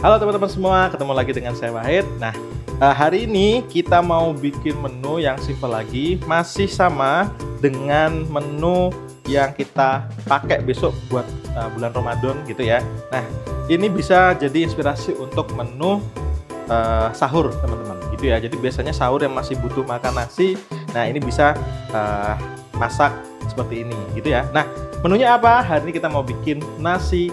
Halo teman-teman semua, ketemu lagi dengan saya Wahid. Nah, hari ini kita mau bikin menu yang simple lagi, masih sama dengan menu yang kita pakai besok buat bulan Ramadan gitu ya. Nah, ini bisa jadi inspirasi untuk menu sahur teman-teman gitu ya. Jadi biasanya sahur yang masih butuh makan nasi, nah ini bisa masak seperti ini gitu ya. Nah, menunya apa? Hari ini kita mau bikin nasi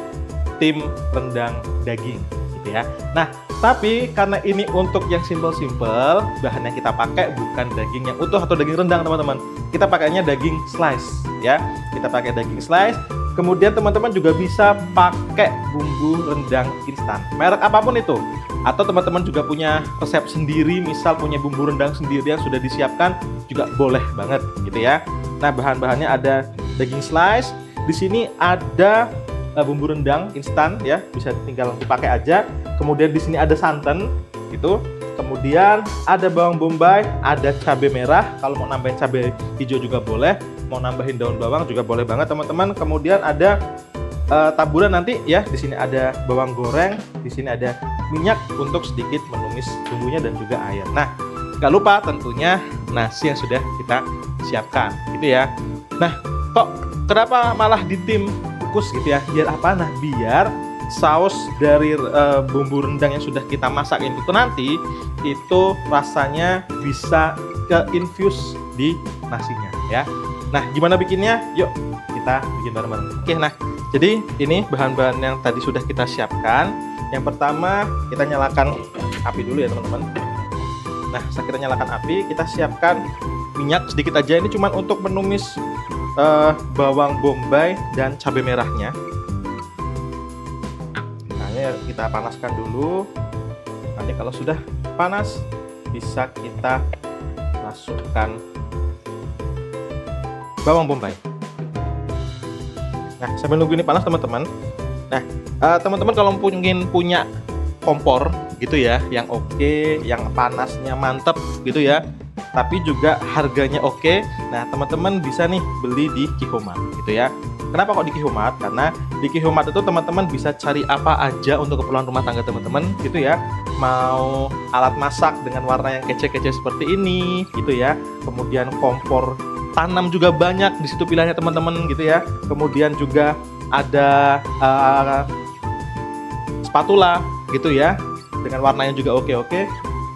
tim rendang daging gitu ya. Nah, tapi karena ini untuk yang simple-simple, bahan yang kita pakai bukan daging yang utuh atau daging rendang teman-teman. Kita pakainya daging slice ya. Kita pakai daging slice. Kemudian teman-teman juga bisa pakai bumbu rendang instan, merek apapun itu. Atau teman-teman juga punya resep sendiri, misal punya bumbu rendang sendiri yang sudah disiapkan, juga boleh banget gitu ya. Nah, bahan-bahannya ada daging slice. Di sini ada bumbu rendang instan ya, bisa tinggal dipakai aja. Kemudian di sini ada santan gitu. Kemudian ada bawang bombay, ada cabai merah. Kalau mau nambahin cabai hijau juga boleh, mau nambahin daun bawang juga boleh banget teman-teman. Kemudian ada taburan nanti ya. Di sini ada bawang goreng, di sini ada minyak untuk sedikit menumis bumbunya dan juga air. Nah, nggak lupa tentunya nasi yang sudah kita siapkan gitu ya. Nah, kok kenapa malah di tim kukus gitu ya? Biar apa? Nah, biar saus dari bumbu rendang yang sudah kita masak itu nanti itu rasanya bisa ke infuse di nasinya ya. Nah, gimana bikinnya? Yuk kita bikin bareng-bareng. Oke, nah jadi ini bahan-bahan yang tadi sudah kita siapkan. Yang pertama kita nyalakan api dulu ya teman-teman. Nah, setelah kita nyalakan api, kita siapkan minyak sedikit aja. Ini cuma untuk menumis bawang bombay dan cabai merahnya. Nah, ini kita panaskan dulu. Nanti kalau sudah panas bisa kita masukkan bawang bombay. Nah, sambil nunggu ini panas teman-teman. Nah, teman-teman kalau mungkin punya kompor gitu ya, yang oke, yang panasnya mantep gitu ya, tapi juga harganya oke. Nah, teman-teman bisa nih beli di Qihomat gitu ya. Kenapa kok di Qihomat? Karena di Qihomat itu teman-teman bisa cari apa aja untuk keperluan rumah tangga teman-teman gitu ya. Mau alat masak dengan warna yang kece-kece seperti ini gitu ya. Kemudian kompor tanam juga banyak di situ pilihannya teman-teman gitu ya. Kemudian juga ada spatula gitu ya, dengan warnanya juga oke-oke.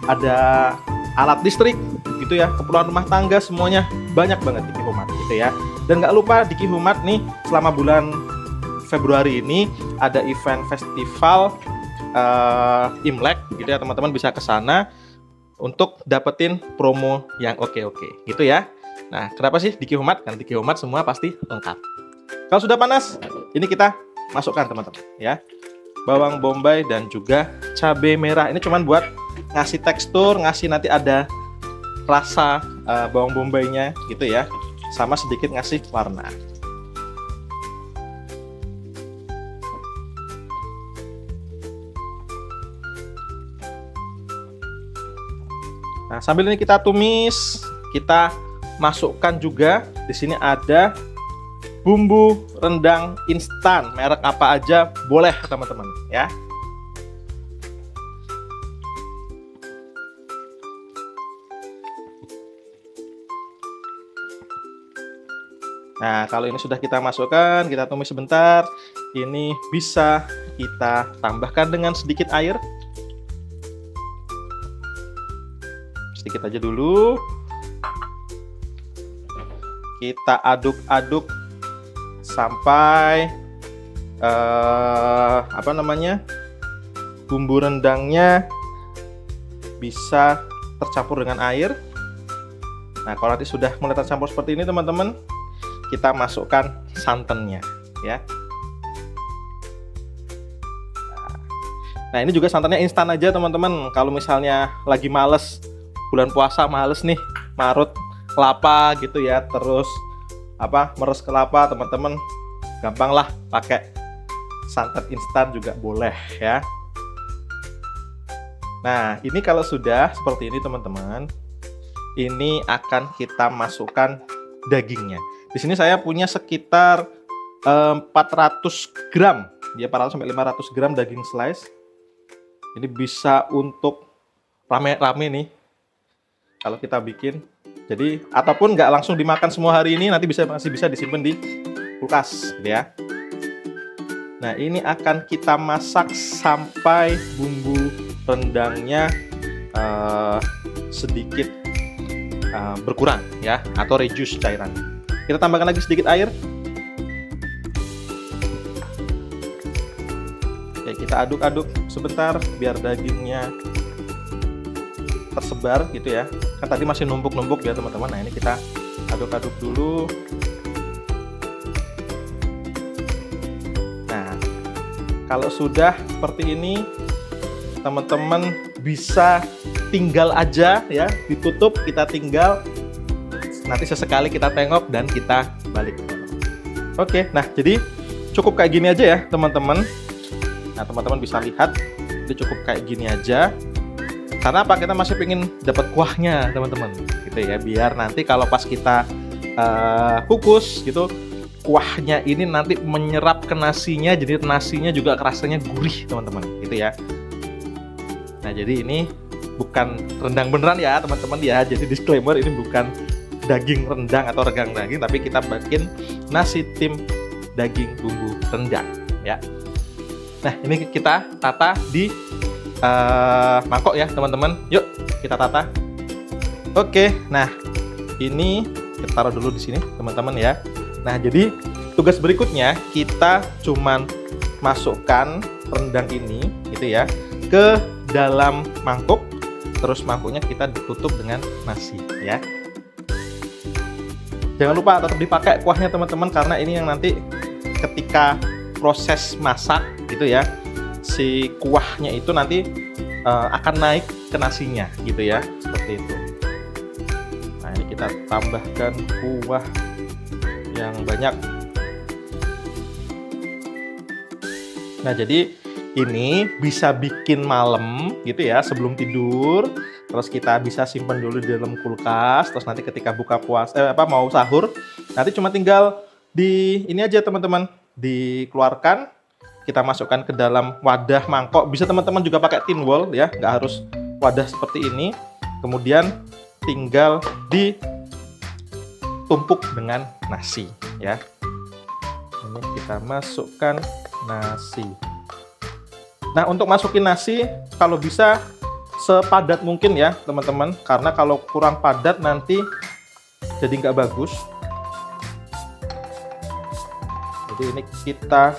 Ada alat listrik gitu ya, keperluan rumah tangga semuanya banyak banget di Qihomat gitu ya. Dan nggak lupa di Qihomat nih selama bulan Februari ini ada event festival Imlek gitu ya, teman-teman bisa ke sana untuk dapetin promo yang oke-oke gitu ya. Nah, kenapa sih di Qihomat? Karena di Qihomat semua pasti lengkap. Kalau sudah panas, ini kita masukkan teman-teman ya. Bawang bombay dan juga cabai merah. Ini cuma buat ngasih tekstur, ngasih nanti ada rasa bawang bombaynya gitu ya. Sama sedikit ngasih warna. Nah, sambil ini kita tumis, kita masukkan juga di sini ada bumbu rendang instan, merek apa aja boleh teman-teman ya. Nah, kalau ini sudah kita masukkan, kita tumis sebentar. Ini bisa kita tambahkan dengan sedikit air. Sedikit aja dulu. Kita aduk-aduk sampai bumbu rendangnya bisa tercampur dengan air. Nah, kalau nanti sudah mulai tercampur seperti ini teman-teman, kita masukkan santannya ya. Nah, ini juga santannya instan aja teman-teman. Kalau misalnya lagi males, bulan puasa males nih marut kelapa gitu ya, terus meres kelapa, teman-teman gampang lah pakai santan instan juga boleh ya. Nah, ini kalau sudah seperti ini teman-teman, ini akan kita masukkan dagingnya. Di sini saya punya sekitar 400 gram, ya 400 sampai 500 gram daging slice. Ini bisa untuk rame-rame nih kalau kita bikin. Jadi ataupun nggak langsung dimakan semua hari ini, nanti masih bisa disimpan di kulkas gitu ya. Nah, ini akan kita masak sampai bumbu rendangnya sedikit berkurang ya, atau reduce cairan. Kita tambahkan lagi sedikit air. Oke, kita aduk-aduk sebentar biar dagingnya tersebar gitu ya. Kan tadi masih numpuk-numpuk ya teman-teman. Nah, ini kita aduk-aduk dulu. Nah, kalau sudah seperti ini, teman-teman bisa tinggal aja ya, ditutup, kita tinggal. Nanti sesekali kita tengok dan kita balik. Oke, nah jadi cukup kayak gini aja ya teman-teman. Nah, teman-teman bisa lihat, ini cukup kayak gini aja. Karena apa? Kita masih pengen dapat kuahnya teman-teman, gitu ya. Biar nanti kalau pas kita kukus gitu, kuahnya ini nanti menyerap ke nasinya, jadi nasinya juga rasanya gurih teman-teman, gitu ya. Nah, jadi ini bukan rendang beneran ya teman-teman ya. Jadi disclaimer, ini bukan daging rendang atau regang daging, tapi kita bikin nasi tim daging bumbu rendang ya. Nah, ini kita tata di mangkok ya teman-teman. Yuk kita tata. Oke, nah ini kita taruh dulu di sini teman-teman ya. Nah, jadi tugas berikutnya kita cuman masukkan rendang ini gitu ya ke dalam mangkuk, terus mangkuknya kita ditutup dengan nasi ya. Jangan lupa tetap dipakai kuahnya teman-teman, karena ini yang nanti ketika proses masak gitu ya, si kuahnya itu nanti akan naik ke nasinya gitu ya, seperti itu. Nah, ini kita tambahkan kuah yang banyak. Nah, jadi ini bisa bikin malam gitu ya, sebelum tidur. Terus kita bisa simpan dulu di dalam kulkas. Terus nanti ketika buka puasa, mau sahur, nanti cuma tinggal di ini aja teman-teman, dikeluarkan, kita masukkan ke dalam wadah mangkok. Bisa teman-teman juga pakai tin wall ya, nggak harus wadah seperti ini. Kemudian tinggal ditumpuk dengan nasi ya. Ini kita masukkan nasi. Nah, untuk masukin nasi kalau bisa sepadat mungkin ya teman-teman, karena kalau kurang padat nanti jadi nggak bagus. Jadi ini kita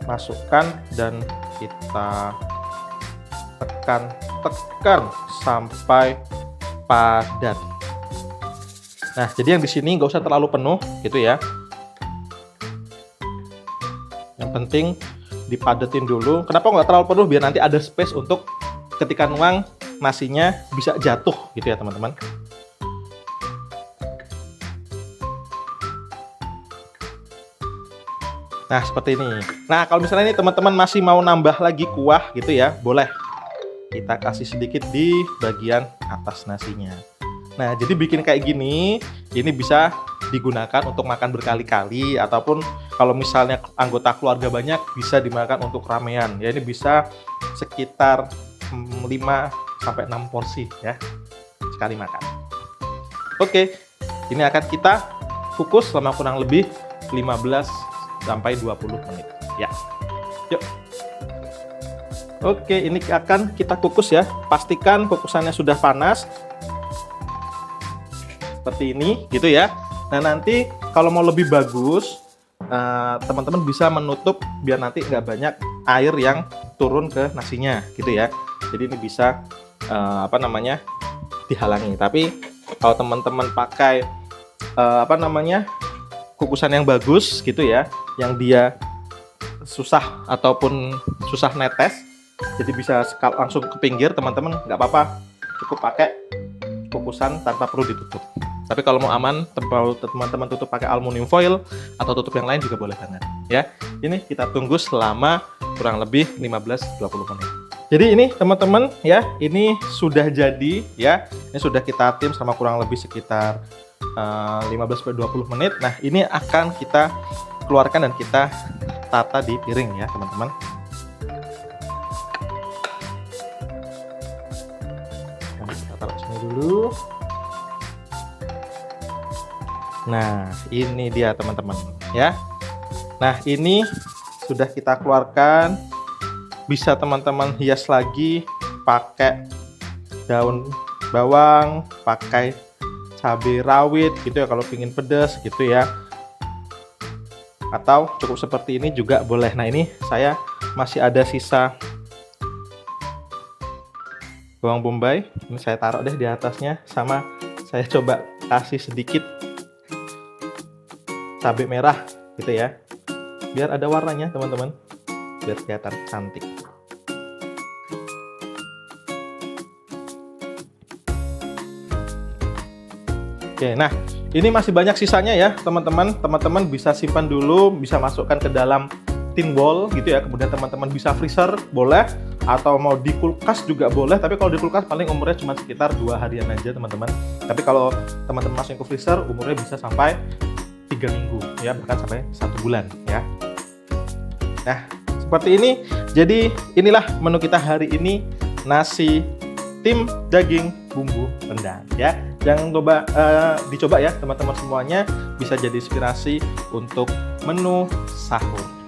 masukkan dan kita tekan sampai padat. Nah, jadi yang di sini nggak usah terlalu penuh gitu ya. Yang penting dipadetin dulu. Kenapa nggak terlalu penuh? Biar nanti ada space untuk ketika nuang nasinya bisa jatuh gitu ya teman-teman. Nah, seperti ini. Nah, kalau misalnya ini teman-teman masih mau nambah lagi kuah gitu ya, boleh. Kita kasih sedikit di bagian atas nasinya. Nah, jadi bikin kayak gini, ini bisa digunakan untuk makan berkali-kali, ataupun kalau misalnya anggota keluarga banyak bisa dimakan untuk ramean. Ya, ini bisa sekitar 5-6 porsi ya sekali makan. Oke, ini akan kita kukus selama kurang lebih 15-20 menit ya. Yuk. Oke, ini akan kita kukus ya. Pastikan kukusannya sudah panas seperti ini gitu ya. Nah, nanti kalau mau lebih bagus, teman-teman bisa menutup biar nanti nggak banyak air yang turun ke nasinya gitu ya. Jadi ini bisa dihalangi. Tapi kalau teman-teman pakai kukusan yang bagus gitu ya, yang dia susah ataupun susah netes, jadi bisa langsung ke pinggir, teman-teman nggak apa-apa, cukup pakai kukusan tanpa perlu ditutup. Tapi kalau mau aman, teman-teman tutup pakai aluminium foil atau tutup yang lain juga boleh banget ya. Ini kita tunggu selama kurang lebih 15-20 menit. Jadi ini teman-teman ya, ini sudah jadi ya. Ini sudah kita tim selama kurang lebih sekitar 15-20 menit. Nah, ini akan kita keluarkan dan kita tata di piring ya teman-teman. dulu. Nah, ini dia teman-teman ya. Nah, ini sudah kita keluarkan. Bisa teman-teman hias lagi pakai daun bawang, pakai cabai rawit gitu ya kalau pingin pedas gitu ya. Atau cukup seperti ini juga boleh. Nah, ini saya masih ada sisa bawang bombay. Ini saya taruh deh di atasnya, sama saya coba kasih sedikit cabai merah gitu ya, biar ada warnanya teman-teman, biar kelihatan cantik. Oke, nah ini masih banyak sisanya ya teman-teman. Teman-teman bisa simpan dulu, bisa masukkan ke dalam tin wall gitu ya. Kemudian teman-teman bisa freezer boleh, atau mau di kulkas juga boleh. Tapi kalau di kulkas paling umurnya cuma sekitar 2 harian aja teman-teman. Tapi kalau teman-teman masukin ke freezer, umurnya bisa sampai 3 minggu ya, bahkan sampai 1 bulan ya. Nah, seperti ini. Jadi inilah menu kita hari ini, nasi tim daging bumbu rendang ya. Jangan lupa dicoba ya teman-teman semuanya, bisa jadi inspirasi untuk menu sahur.